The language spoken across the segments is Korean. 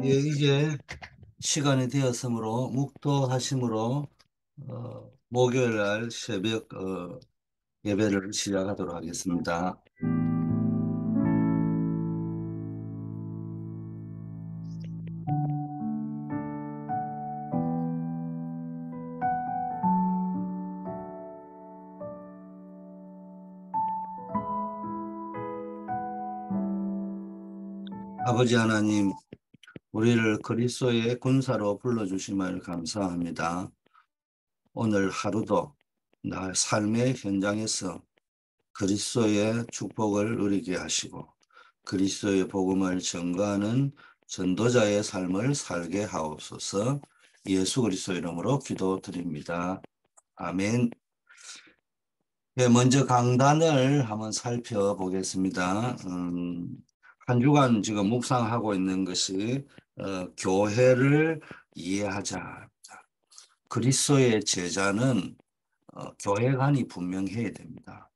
예, 이제 시간이 되었으므로 묵도하심으로 목요일 날 새벽 예배를 시작하도록 하겠습니다. 아버지 하나님, 우리를 그리스도의 군사로 불러주심을 감사합니다. 오늘 하루도 나 삶의 현장에서 그리스도의 축복을 누리게 하시고 그리스도의 복음을 전가하는 전도자의 삶을 살게 하옵소서. 예수 그리스도 이름으로 기도드립니다. 아멘. 네, 먼저 강단을 한번 살펴보겠습니다. 한 주간 지금 묵상하고 있는 것이 교회를 이해하자. 그리스도의 제자는 교회관이 분명해야 됩니다.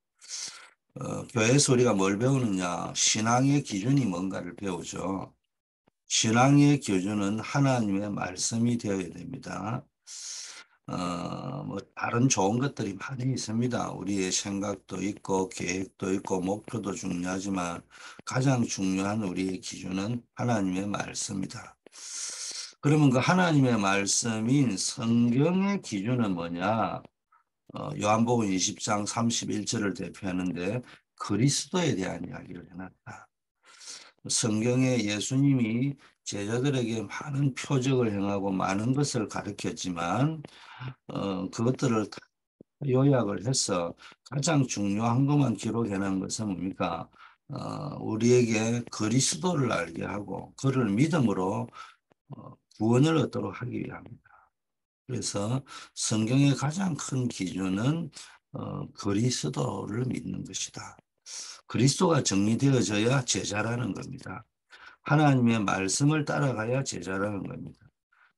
교회에서 우리가 뭘 배우느냐? 신앙의 기준이 뭔가를 배우죠. 신앙의 기준은 하나님의 말씀이 되어야 됩니다. 뭐 다른 좋은 것들이 많이 있습니다. 우리의 생각도 있고 계획도 있고 목표도 중요하지만 가장 중요한 우리의 기준은 하나님의 말씀이다. 그러면 그 하나님의 말씀인 성경의 기준은 뭐냐? 요한복음 20장 31절을 대표하는데 그리스도에 대한 이야기를 해놨다. 성경에 예수님이 제자들에게 많은 표적을 행하고 많은 것을 가르쳤지만 그것들을 다 요약을 해서 가장 중요한 것만 기록해 놓은 것은 뭡니까? 우리에게 그리스도를 알게 하고 그를 믿음으로 구원을 얻도록 하기 위함입니다. 그래서 성경의 가장 큰 기준은 그리스도를 믿는 것이다. 그리스도가 정리되어져야 제자라는 겁니다. 하나님의 말씀을 따라가야 제자라는 겁니다.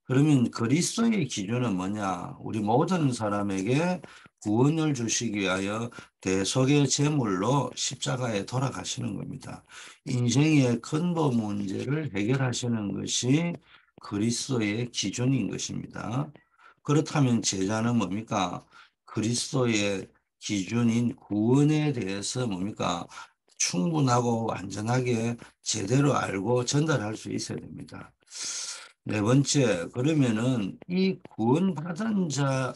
그러면 그리스도의 기준은 뭐냐? 우리 모든 사람에게 구원을 주시기 위하여 대속의 제물로 십자가에 돌아가시는 겁니다. 인생의 근본 문제를 해결하시는 것이 그리스도의 기준인 것입니다. 그렇다면 제자는 뭡니까? 그리스도의 기준인 구원에 대해서 뭡니까? 충분하고 완전하게 제대로 알고 전달할 수 있어야 됩니다. 네 번째, 그러면은 이 구원받은 자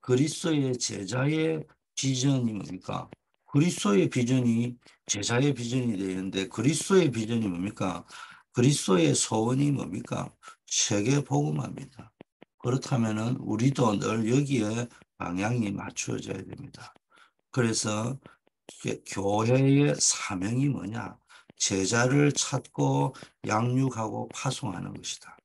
그리스도의 제자의 비전이 뭡니까? 그리스도의 비전이 제자의 비전이 되는데 그리스도의 비전이 뭡니까? 그리스도의 소원이 뭡니까? 세계 복음화입니다. 그렇다면은 우리도 늘 여기에 방향이 맞추어져야 됩니다. 그래서 교회의 사명이 뭐냐? 제자를 찾고 양육하고 파송하는 것이다.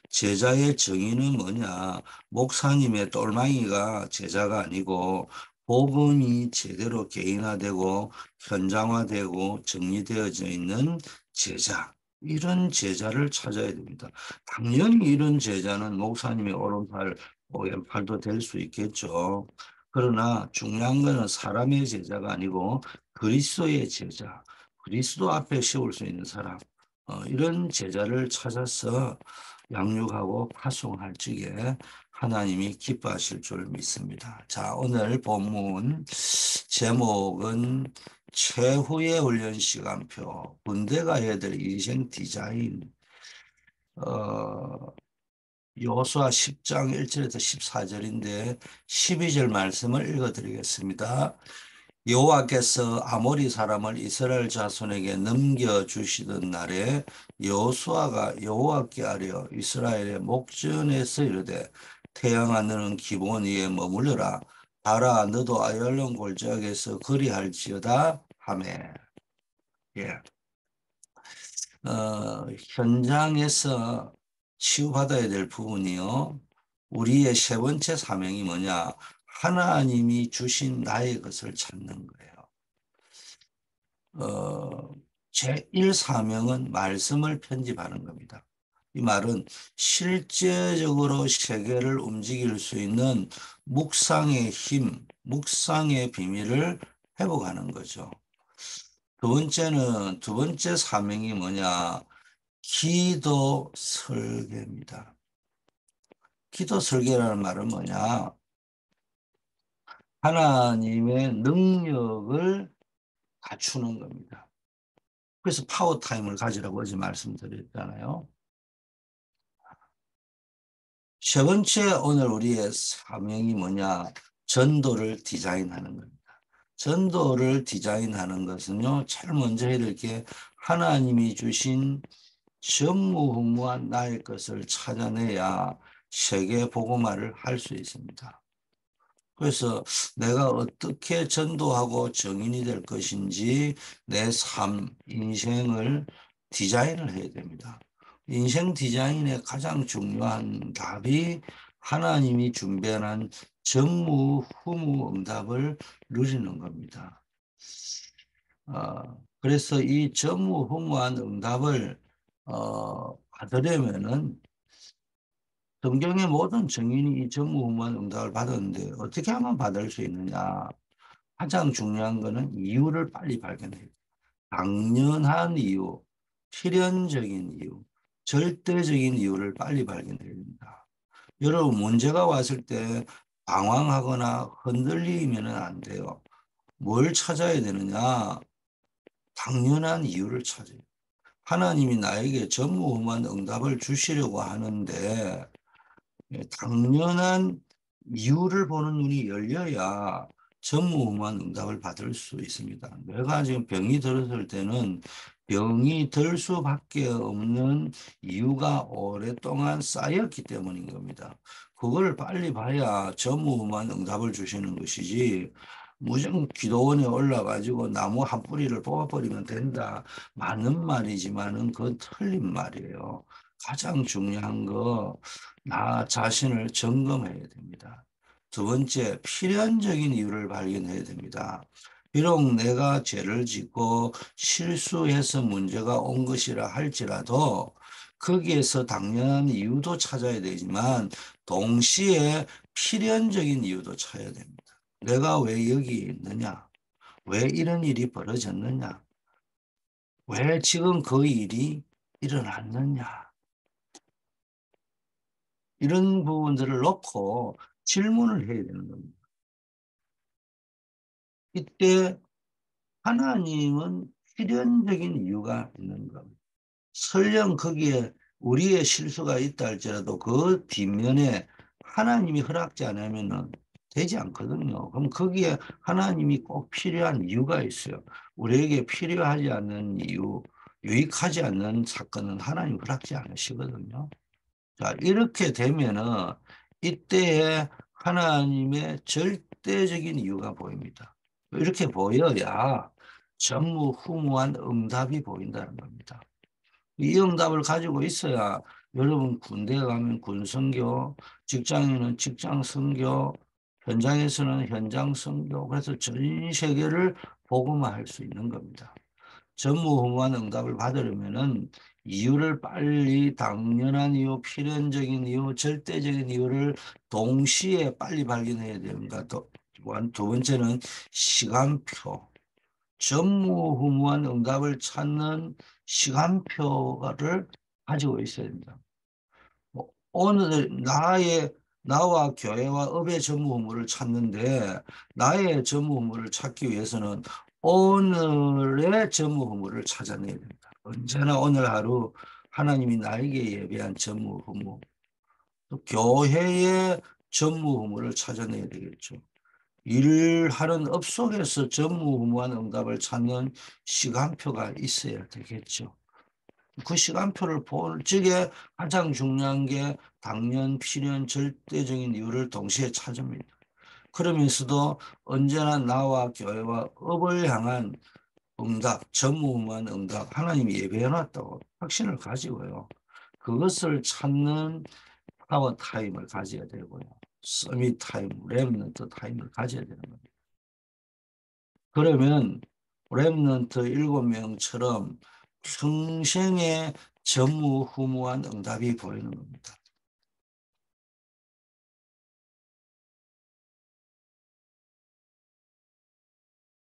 제자의 정의는 뭐냐? 목사님의 똘망이가 제자가 아니고 복음이 제대로 개인화되고 현장화되고 정리되어져 있는 제자. 이런 제자를 찾아야 됩니다. 당연히 이런 제자는 목사님의 오른팔, 왼팔도 될 수 있겠죠. 그러나 중요한 것은 사람의 제자가 아니고 그리스도의 제자, 그리스도 앞에 세울 수 있는 사람, 이런 제자를 찾아서 양육하고 파송할 적에 하나님이 기뻐하실 줄 믿습니다. 자, 오늘 본문 제목은 최후의 훈련 시간표, 군대가 해야 될 인생 디자인, 어, 여호수아 10장 1절에서 14절인데 12절 말씀을 읽어드리겠습니다. 여호와께서 아모리 사람을 이스라엘 자손에게 넘겨주시던 날에 여호수아가 여호와께 아뢰어 이스라엘의 목전에서 이르되 태양아 너는 기본 위에 머물러라 달아 너도 아얄론 골짜기에서 거리할지어다 하매 예. 현장에서 치유받아야 될 부분이요. 우리의 세 번째 사명이 뭐냐? 하나님이 주신 나의 것을 찾는 거예요. 제1 사명은 말씀을 편집하는 겁니다. 이 말은 실제적으로 세계를 움직일 수 있는 묵상의 힘, 묵상의 비밀을 회복하는 거죠. 두 번째 사명이 뭐냐? 기도 설계입니다. 기도 설계라는 말은 뭐냐? 하나님의 능력을 갖추는 겁니다. 그래서 파워타임을 가지라고 어제 말씀드렸잖아요. 세 번째 오늘 우리의 사명이 뭐냐? 전도를 디자인하는 겁니다. 전도를 디자인하는 것은요, 제일 먼저 해야 될 게 하나님이 주신 전무후무한 나의 것을 찾아내야 세계 복음화를 할 수 있습니다. 그래서 내가 어떻게 전도하고 정인이 될 것인지 내 삶, 인생을 디자인을 해야 됩니다. 인생 디자인의 가장 중요한 답이 하나님이 준비한 전무후무응답을 누리는 겁니다. 그래서 이 전무후무한 응답을 받으려면은 성경의 모든 증인이 이 전무후무한 응답을 받았는데 어떻게 하면 받을 수 있느냐? 가장 중요한 거는 이유를 빨리 발견해요. 당연한 이유, 필연적인 이유, 절대적인 이유를 빨리 발견해야 됩니다. 여러분 문제가 왔을 때 방황하거나 흔들리면 안 돼요. 뭘 찾아야 되느냐? 당연한 이유를 찾아요. 하나님이 나에게 전무후무한 응답을 주시려고 하는데 당연한 이유를 보는 눈이 열려야 전무후무한 응답을 받을 수 있습니다. 내가 지금 병이 들었을 때는 병이 들 수밖에 없는 이유가 오랫동안 쌓였기 때문인 겁니다. 그걸 빨리 봐야 전무후무한 응답을 주시는 것이지 무조건 기도원에 올라가지고 나무 한 뿌리를 뽑아버리면 된다. 맞는 말이지만은 그건 틀린 말이에요. 가장 중요한 거 나 자신을 점검해야 됩니다. 두 번째, 필연적인 이유를 발견해야 됩니다. 비록 내가 죄를 짓고 실수해서 문제가 온 것이라 할지라도 거기에서 당연한 이유도 찾아야 되지만 동시에 필연적인 이유도 찾아야 됩니다. 내가 왜 여기 있느냐? 왜 이런 일이 벌어졌느냐? 왜 지금 그 일이 일어났느냐? 이런 부분들을 놓고 질문을 해야 되는 겁니다. 이때 하나님은 필연적인 이유가 있는 겁니다. 설령 거기에 우리의 실수가 있다 할지라도 그 뒷면에 하나님이 허락지 않으면 되지 않거든요. 그럼 거기에 하나님이 꼭 필요한 이유가 있어요. 우리에게 필요하지 않는 이유, 유익하지 않는 사건은 하나님 허락지 않으시거든요. 자, 이렇게 되면은 이때에 하나님의 절대적인 이유가 보입니다. 이렇게 보여야 전무후무한 응답이 보인다는 겁니다. 이 응답을 가지고 있어야 여러분 군대에 가면 군성교, 직장에는 직장성교, 현장에서는 현장성교, 그래서 전 세계를 복음화할 수 있는 겁니다. 전무후무한 응답을 받으려면은 이유를 빨리 당연한 이유, 필연적인 이유, 절대적인 이유를 동시에 빨리 발견해야 됩니다. 두 번째는 시간표. 전무후무한 응답을 찾는 시간표를 가지고 있어야 됩니다. 오늘 나와 교회와 업의 전무후무를 찾는데 나의 전무후무를 찾기 위해서는 오늘의 전무후무를 찾아내야 됩니다. 언제나 오늘 하루 하나님이 나에게 예비한 전무후무, 또 교회의 전무후무를 찾아내야 되겠죠. 일하는 업 속에서 전무후무한 응답을 찾는 시간표가 있어야 되겠죠. 그 시간표를 볼 적에 가장 중요한 게 당연, 필연, 절대적인 이유를 동시에 찾습니다. 그러면서도 언제나 나와 교회와 업을 향한 응답, 전무후무한 응답, 하나님이 예배해놨다고 확신을 가지고요. 그것을 찾는 파워 타임을 가져야 되고요. 서밋 타임, 렘넌트 타임을 가져야 되는 겁니다. 그러면 렘넌트 7명처럼 평생의 전무후무한 응답이 보이는 겁니다.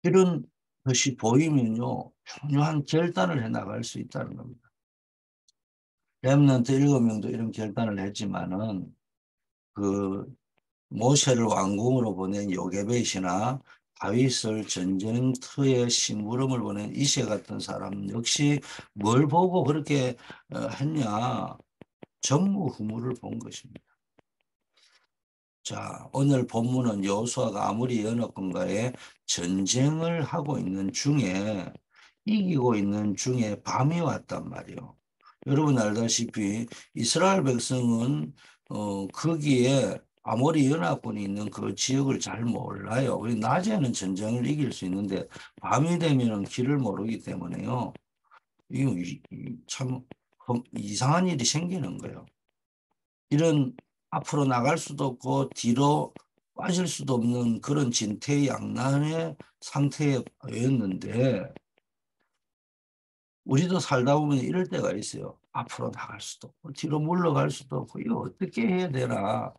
이런 것이 보이면요, 중요한 결단을 해 나갈 수 있다는 겁니다. 렘넌트 7명도 이런 결단을 했지만은 그 모세를 왕궁으로 보낸 요게벳이나 다윗을 전쟁터에 심부름을 보낸 이세 같은 사람 역시 뭘 보고 그렇게 했냐? 전무후무를 본 것입니다. 자, 오늘 본문은 여호수아가 아무리 연합군과의 전쟁을 하고 있는 중에 이기고 있는 중에 밤이 왔단 말이에요. 여러분 알다시피 이스라엘 백성은 거기에 아모리 연합군이 있는 그 지역을 잘 몰라요. 우리 낮에는 전쟁을 이길 수 있는데 밤이 되면은 길을 모르기 때문에요. 이거 참 이상한 일이 생기는 거예요. 이런 앞으로 나갈 수도 없고 뒤로 빠질 수도 없는 그런 진퇴양난의 상태였는데 우리도 살다 보면 이럴 때가 있어요. 앞으로 나갈 수도 없고 뒤로 물러갈 수도 없고 이거 어떻게 해야 되나.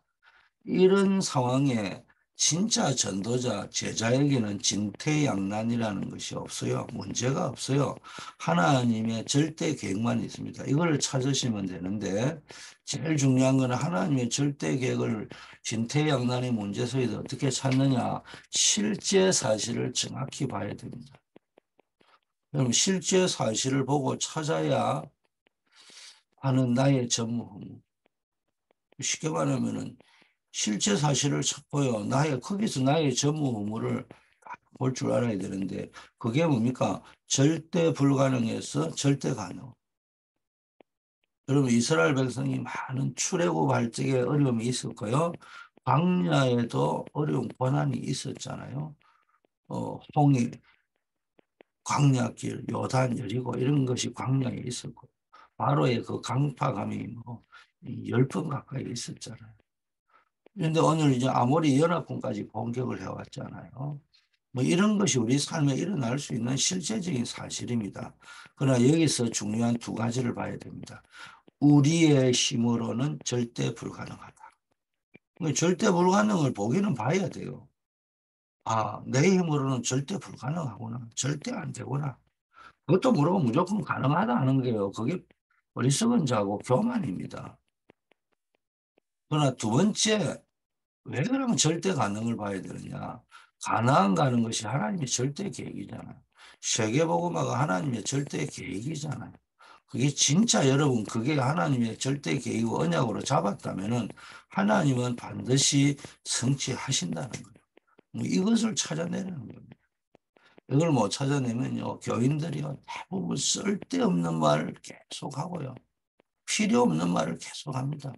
이런 상황에 진짜 전도자, 제자에게는 진퇴양난이라는 것이 없어요. 문제가 없어요. 하나님의 절대 계획만 있습니다. 이걸 찾으시면 되는데 제일 중요한 건 하나님의 절대 계획을 진퇴양난의 문제 속에서 어떻게 찾느냐. 실제 사실을 정확히 봐야 됩니다. 그럼 실제 사실을 보고 찾아야 하는 나의 전무후무. 쉽게 말하면은 실제 사실을 찾고요. 거기서 나의 전무후무를 볼 줄 알아야 되는데 그게 뭡니까? 절대 불가능에서 절대 가능. 여러분 이스라엘 백성이 많은 출애굽할 적에 어려움이 있었고요. 광야에도 어려운 고난이 있었잖아요. 홍해, 광야길, 요단, 여리고 이런 것이 광야에 있었고 바로의 그 강파감이 뭐 10번 가까이 있었잖아요. 그런데 오늘 이제 아모리 연합군까지 공격을 해왔잖아요. 뭐 이런 것이 우리 삶에 일어날 수 있는 실제적인 사실입니다. 그러나 여기서 중요한 두 가지를 봐야 됩니다. 우리의 힘으로는 절대 불가능하다. 절대 불가능을 보기는 봐야 돼요. 아, 내 힘으로는 절대 불가능하구나. 절대 안 되구나. 그것도 모르고 무조건 가능하다 하는 거예요. 그게 어리석은 자고 교만입니다. 그러나 두 번째, 왜 그러면 절대 가능을 봐야 되느냐? 가능한 가는 것이 하나님의 절대 계획이잖아요. 세계복음화가 하나님의 절대 계획이잖아요. 그게 진짜 여러분 그게 하나님의 절대 계획이고 언약으로 잡았다면은 하나님은 반드시 성취하신다는 거예요. 뭐 이것을 찾아내는 겁니다. 이걸 못 찾아내면요 교인들이요 대부분 쓸데없는 말을 계속하고요 필요 없는 말을 계속합니다.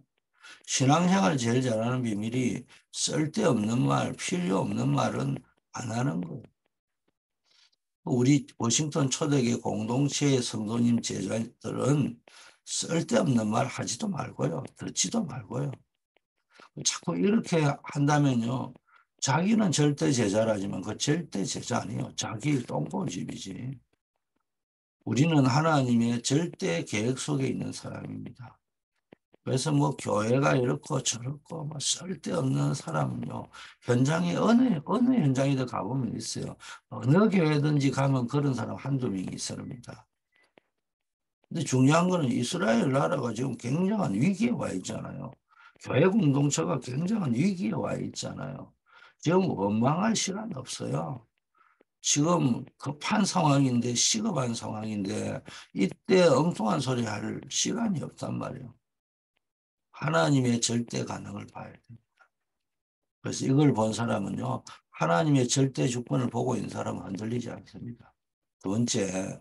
신앙생활 제일 잘하는 비밀이 쓸데없는 말, 필요 없는 말은 안 하는 거예요. 우리 워싱턴 초대교회 공동체의 성도님 제자들은 쓸데없는 말 하지도 말고요. 듣지도 말고요. 자꾸 이렇게 한다면요. 자기는 절대 제자라지만 그 절대 제자 아니에요. 자기 똥꼬집이지. 우리는 하나님의 절대 계획 속에 있는 사람입니다. 그래서 뭐 교회가 이렇고 저렇고 뭐 쓸데없는 사람은요. 현장에 어느 현장에도 가보면 있어요. 어느 교회든지 가면 그런 사람 한두 명이 있습니다. 근데 중요한 거는 이스라엘 나라가 지금 굉장한 위기에 와 있잖아요. 교회 공동체가 굉장한 위기에 와 있잖아요. 지금 원망할 시간 없어요. 지금 급한 상황인데 시급한 상황인데 이때 엉뚱한 소리 할 시간이 없단 말이에요. 하나님의 절대 가능을 봐야 돼요. 그래서 이걸 본 사람은요. 하나님의 절대 주권을 보고 있는 사람은 흔들리지 않습니다. 두 번째,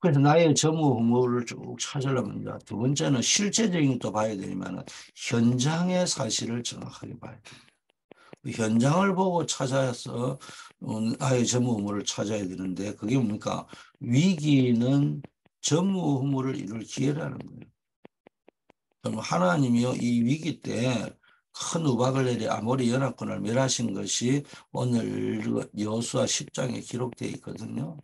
그래서 나의 전무후무를 쭉 찾으려면 두 번째는 실제적인 것도 봐야 되지만 현장의 사실을 정확하게 봐야 됩니다. 현장을 보고 찾아서 나의 전무후무를 찾아야 되는데 그게 뭡니까? 위기는 전무후무를 이룰 기회라는 거예요. 그럼 하나님이요 이 위기 때 큰 우박을 내리 아모리 연합군을 멸하신 것이 오늘 여호수아 10장에 기록되어 있거든요.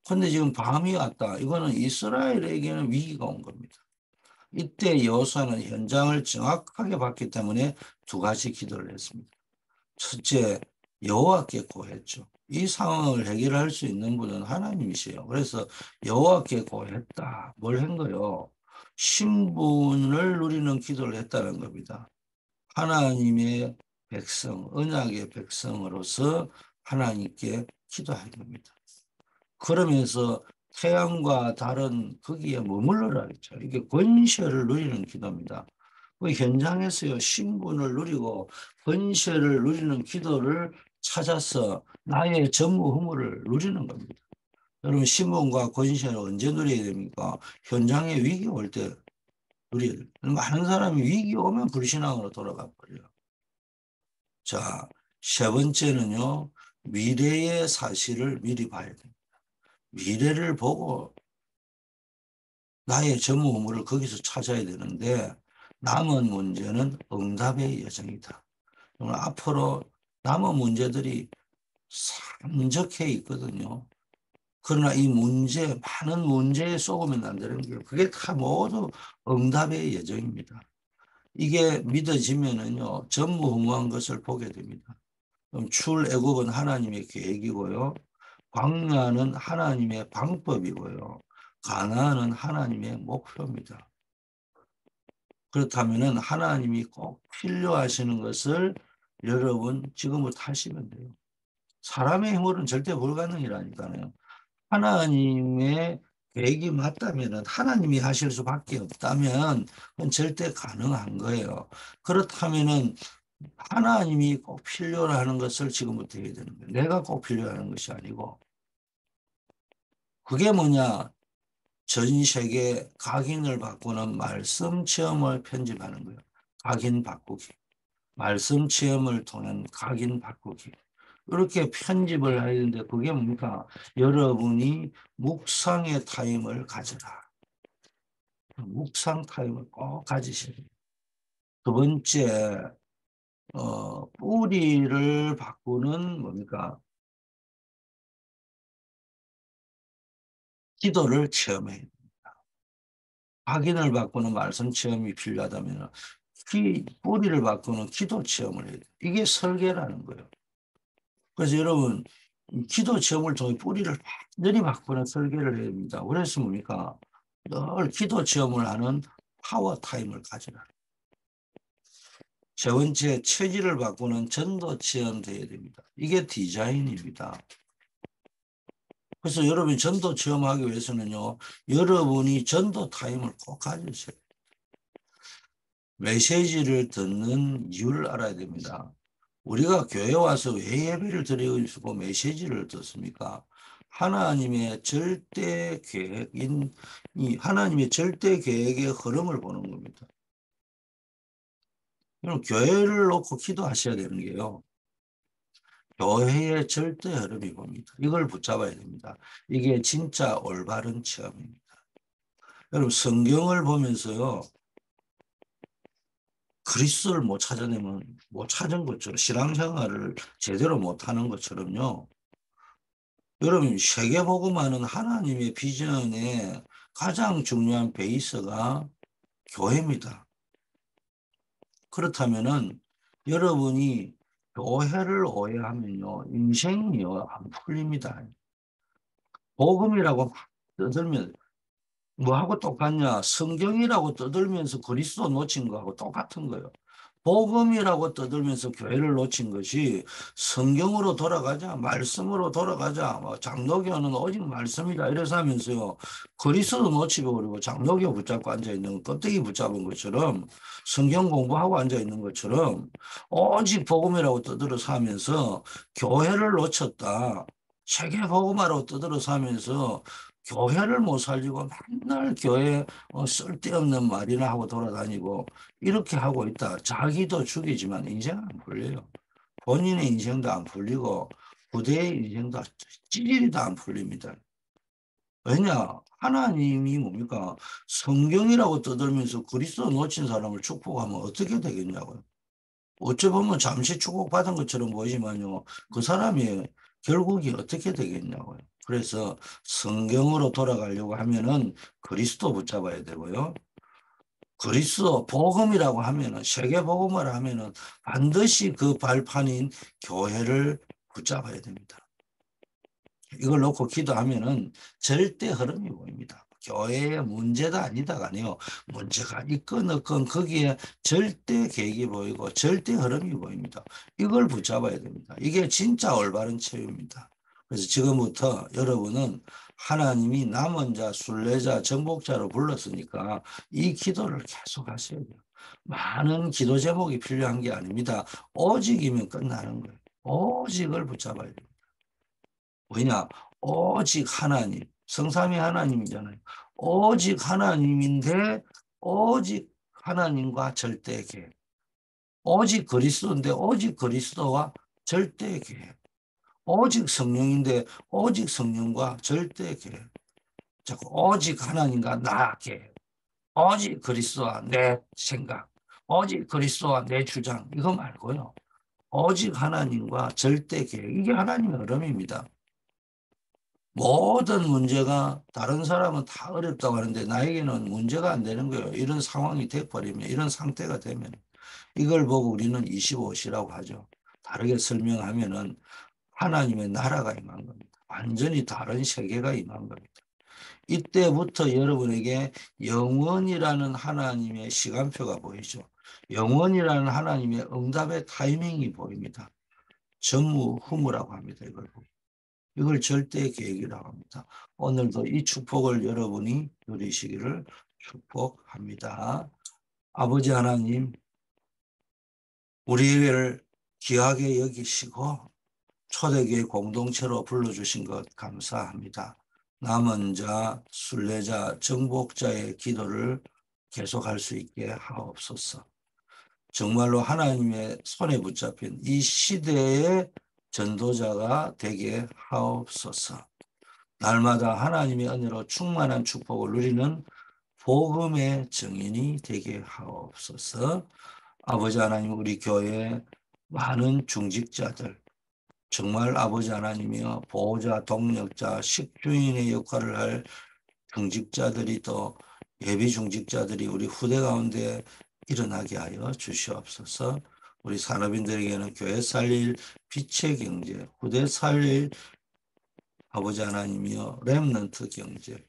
그런데 지금 밤이 왔다. 이거는 이스라엘에게는 위기가 온 겁니다. 이때 여호수아는 현장을 정확하게 봤기 때문에 두 가지 기도를 했습니다. 첫째, 여호와께 고했죠. 이 상황을 해결할 수 있는 분은 하나님이세요. 그래서 여호와께 고했다. 뭘 한 거요? 신분을 누리는 기도를 했다는 겁니다. 하나님의 백성, 언약의 백성으로서 하나님께 기도해야 됩니다. 그러면서 태양과 달은 거기에 머물러라 했죠. 이게 권세를 누리는 기도입니다. 그 현장에서요, 신분을 누리고 권세를 누리는 기도를 찾아서 나의 전무후무를 누리는 겁니다. 여러분, 신분과 권세를 언제 누려야 됩니까? 현장에 위기 올 때 누려야 됩니다. 많은 사람이 위기 오면 불신앙으로 돌아가 버려요. 자, 세 번째는요, 미래의 사실을 미리 봐야 됩니다. 미래를 보고 나의 전무후무를 거기서 찾아야 되는데 남은 문제는 응답의 여정이다. 앞으로 남은 문제들이 산적해 있거든요. 그러나 이 문제, 많은 문제에 속으면 안 되는 게 그게 다 모두 응답의 여정입니다. 이게 믿어지면은요, 전무후무한 것을 보게 됩니다. 그럼 출애굽은 하나님의 계획이고요. 광야는 하나님의 방법이고요. 가나안은 하나님의 목표입니다. 그렇다면 하나님이 꼭 필요하시는 것을 여러분 지금부터 하시면 돼요. 사람의 힘으로는 절대 불가능이라니까요. 하나님의 계획이 맞다면 하나님이 하실 수밖에 없다면 그건 절대 가능한 거예요. 그렇다면 하나님이 꼭 필요로 하는 것을 지금부터 해야 되는 거예요. 내가 꼭 필요하는 것이 아니고. 그게 뭐냐? 전 세계 각인을 바꾸는 말씀 체험을 편집하는 거예요. 각인 바꾸기. 말씀 체험을 통한 각인 바꾸기. 이렇게 편집을 해야 되는데 그게 뭡니까? 여러분이 묵상의 타임을 가져라. 묵상 타임을 꼭 가지셔야 돼요. 두 번째, 뿌리를 바꾸는 뭡니까? 기도를 체험해야 돼요. 확인을 바꾸는 말씀 체험이 필요하다면 뿌리를 바꾸는 기도 체험을 해야 돼요. 이게 설계라는 거예요. 그래서 여러분, 기도 체험을 통해 뿌리를 완전히 바꾸는 설계를 해야 됩니다. 그래서 뭡니까? 늘 기도 체험을 하는 파워 타임을 가져라. 세 번째, 체질을 바꾸는 전도 체험 돼야 됩니다. 이게 디자인입니다. 그래서 여러분이 전도 체험하기 위해서는요, 여러분이 전도 타임을 꼭 가지세요. 메시지를 듣는 이유를 알아야 됩니다. 우리가 교회 와서 왜 예배를 드리고 메시지를 듣습니까? 하나님의 절대 계획인 이 하나님의 절대 계획의 흐름을 보는 겁니다. 그럼 교회를 놓고 기도하셔야 되는 게요. 교회의 절대 흐름이 봅니다. 이걸 붙잡아야 됩니다. 이게 진짜 올바른 체험입니다. 여러분, 성경을 보면서요, 그리스도를 못 찾아내면 못 찾은 것처럼 신앙생활을 제대로 못하는 것처럼요. 여러분, 세계복음화는 하나님의 비전의 가장 중요한 베이스가 교회입니다. 그렇다면은 여러분이 교회를 오해하면요, 인생이요 안 풀립니다. 복음이라고 막 떠들면 뭐하고 똑같냐? 성경이라고 떠들면서 그리스도 놓친 거하고 똑같은 거예요. 복음이라고 떠들면서 교회를 놓친 것이 성경으로 돌아가자, 말씀으로 돌아가자, 뭐 장로교는 오직 말씀이다 이래서 하면서요. 그리스도 놓치고 그리고 장로교 붙잡고 앉아있는 껍데기 붙잡은 것처럼 성경 공부하고 앉아있는 것처럼 오직 복음이라고 떠들어서 하면서 교회를 놓쳤다. 세계 복음화로 떠들어서 하면서 교회를 못 살리고 맨날 교회 쓸데없는 말이나 하고 돌아다니고 이렇게 하고 있다. 자기도 죽이지만 인생은 안 풀려요. 본인의 인생도 안 풀리고 부대의 인생도 찌질이도 안 풀립니다. 왜냐? 하나님이 뭡니까? 성경이라고 떠들면서 그리스도 놓친 사람을 축복하면 어떻게 되겠냐고요. 어찌 보면 잠시 축복받은 것처럼 보이지만요. 그 사람이 결국이 어떻게 되겠냐고요. 그래서 성경으로 돌아가려고 하면은 그리스도 붙잡아야 되고요. 그리스도 복음이라고 하면은 세계 복음을 하면은 반드시 그 발판인 교회를 붙잡아야 됩니다. 이걸 놓고 기도하면은 절대 흐름이 보입니다. 교회의 문제다 아니다가 아니요. 문제가 있건 없건 거기에 절대 계획이 보이고 절대 흐름이 보입니다. 이걸 붙잡아야 됩니다. 이게 진짜 올바른 체육입니다. 그래서 지금부터 여러분은 하나님이 남은 자, 순례자, 정복자로 불렀으니까 이 기도를 계속 하셔야 돼요. 많은 기도 제목이 필요한 게 아닙니다. 오직이면 끝나는 거예요. 오직을 붙잡아야 돼요. 왜냐? 오직 하나님, 성삼위 하나님이잖아요. 오직 하나님인데 오직 하나님과 절대 계획. 오직 그리스도인데 오직 그리스도와 절대 계획. 오직 성령인데 오직 성령과 절대 계획. 자꾸 오직 하나님과 나 계획. 오직 그리스도와 내 생각. 오직 그리스도와 내 주장. 이거 말고요. 오직 하나님과 절대 계획. 이게 하나님의 흐름입니다. 모든 문제가 다른 사람은 다 어렵다고 하는데 나에게는 문제가 안 되는 거예요. 이런 상황이 돼버리면, 이런 상태가 되면. 이걸 보고 우리는 25시라고 하죠. 다르게 설명하면은 하나님의 나라가 임한 겁니다. 완전히 다른 세계가 임한 겁니다. 이때부터 여러분에게 영원이라는 하나님의 시간표가 보이죠. 영원이라는 하나님의 응답의 타이밍이 보입니다. 전무후무라고 합니다. 이걸 절대 계획이라고 합니다. 오늘도 이 축복을 여러분이 누리시기를 축복합니다. 아버지 하나님, 우리를 귀하게 여기시고 초대교회 공동체로 불러주신 것 감사합니다. 남은 자, 순례자, 정복자의 기도를 계속할 수 있게 하옵소서. 정말로 하나님의 손에 붙잡힌 이 시대의 전도자가 되게 하옵소서. 날마다 하나님의 은혜로 충만한 축복을 누리는 복음의 증인이 되게 하옵소서. 아버지 하나님, 우리 교회 많은 중직자들, 정말 아버지 하나님이여 보호자, 동력자, 식주인의 역할을 할 중직자들이 또 예비 중직자들이 우리 후대 가운데 일어나게 하여 주시옵소서. 우리 산업인들에게는 교회 살릴 빛의 경제, 후대 살릴 아버지 하나님이여 렘넌트 경제,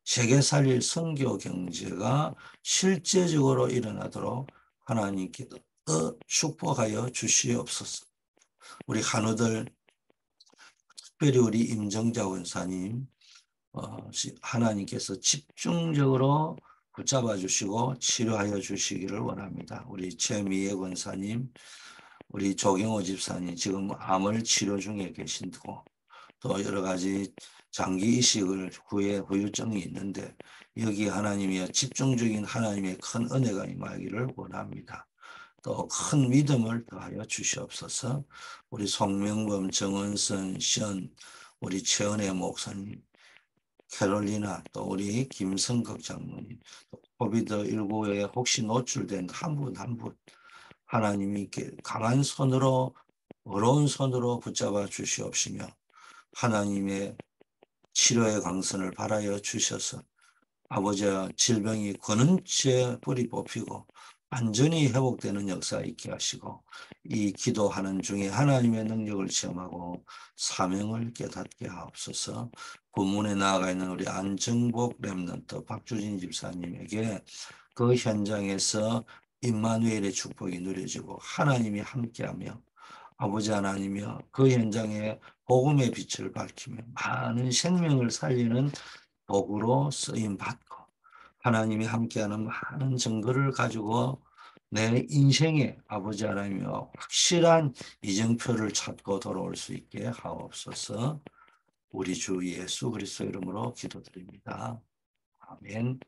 세계 살릴 선교 경제가 실제적으로 일어나도록 하나님께 축복하여 주시옵소서. 우리 한우들, 특별히 우리 임정자 원사님, 하나님께서 집중적으로 붙잡아 주시고 치료하여 주시기를 원합니다. 우리 최미애 권사님, 우리 조경호 집사님 지금 암을 치료 중에 계신고 또 여러 가지 장기 이식을 후에 후유증이 있는데 여기 하나님의 집중적인 하나님의 큰 은혜가 임하기를 원합니다. 또 큰 믿음을 더하여 주시옵소서. 우리 송명범, 정은선, 션, 우리 최은혜 목사님, 캐롤리나, 또 우리 김성극 장로님, 코비드19에 혹시 노출된 한 분 한 분 하나님이 강한 손으로 어려운 손으로 붙잡아 주시옵시며 하나님의 치료의 강선을 바라여 주셔서 아버지와 질병이 근원체 뿌리 뽑히고 완전히 회복되는 역사 있게 하시고 이 기도하는 중에 하나님의 능력을 체험하고 사명을 깨닫게 하옵소서. 본문에 나아가 있는 우리 안정복 렘넌트 박주진 집사님에게 그 현장에서 임마누엘의 축복이 누려지고 하나님이 함께하며 아버지 하나님이여 그 현장에 복음의 빛을 밝히며 많은 생명을 살리는 도구로 쓰임 받고 하나님이 함께하는 많은 증거를 가지고 내 인생에 아버지 하나님이여 확실한 이정표를 찾고 돌아올 수 있게 하옵소서. 우리 주 예수 그리스도 이름으로 기도드립니다. 아멘.